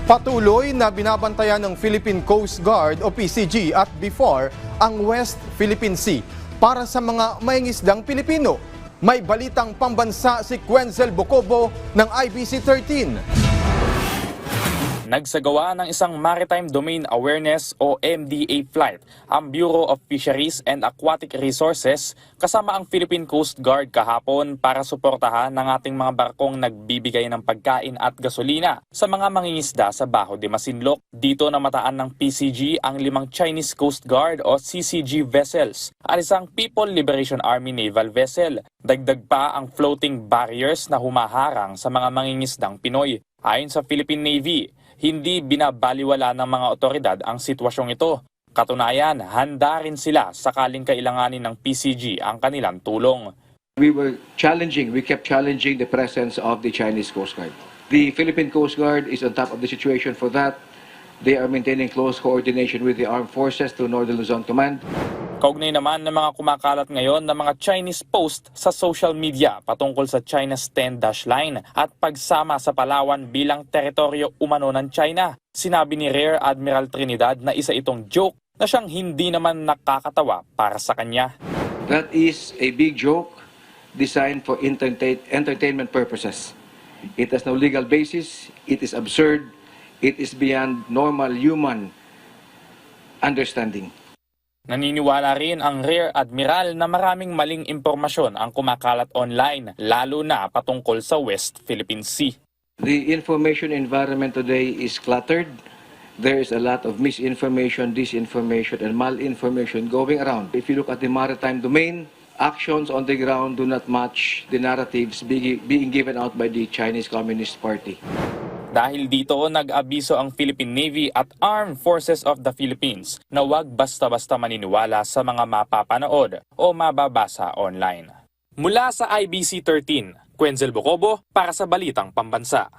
Patuloy na binabantayan ng Philippine Coast Guard o PCG at BFAR ang West Philippine Sea para sa mga mayangisdang Pilipino. May balitang pambansa si Quenzel Bocobo ng IBC-13. Nagsagawa ng isang Maritime Domain Awareness o MDA flight ang Bureau of Fisheries and Aquatic Resources kasama ang Philippine Coast Guard kahapon para suportahan ng ating mga barkong nagbibigay ng pagkain at gasolina sa mga mangingisda sa Bajo de Masinloc. Dito namataan ng PCG ang 5 Chinese Coast Guard o CCG vessels at isang People Liberation Army naval vessel. Dagdag pa ang floating barriers na humaharang sa mga mangingisdang Pinoy. Ayon sa Philippine Navy, hindi binabaliwala ng mga otoridad ang sitwasyong ito. Katunayan, handa rin sila sakaling kailanganin ng PCG ang kanilang tulong. We kept challenging the presence of the Chinese Coast Guard. The Philippine Coast Guard is on top of the situation for that. They are maintaining close coordination with the armed forces through Northern Luzon Command. Kaugnay naman ng mga kumakalat ngayon ng mga Chinese post sa social media patungkol sa China's 10-dash line at pagsama sa Palawan bilang teritoryo umano ng China. Sinabi ni Rear Admiral Trinidad na isa itong joke na siyang hindi naman nakakatawa para sa kanya. That is a big joke designed for entertainment purposes. It has no legal basis, it is absurd, it is beyond normal human understanding. Naniniwala rin ang Rear Admiral na maraming maling impormasyon ang kumakalat online, lalo na patungkol sa West Philippine Sea. The information environment today is cluttered. There is a lot of misinformation, disinformation, and malinformation going around. If you look at the maritime domain, actions on the ground do not match the narratives being given out by the Chinese Communist Party. Dahil dito, nag-abiso ang Philippine Navy at Armed Forces of the Philippines na huwag basta-basta maniniwala sa mga mapapanood o mababasa online. Mula sa IBC 13, Quenzel Bocobo para sa Balitang Pambansa.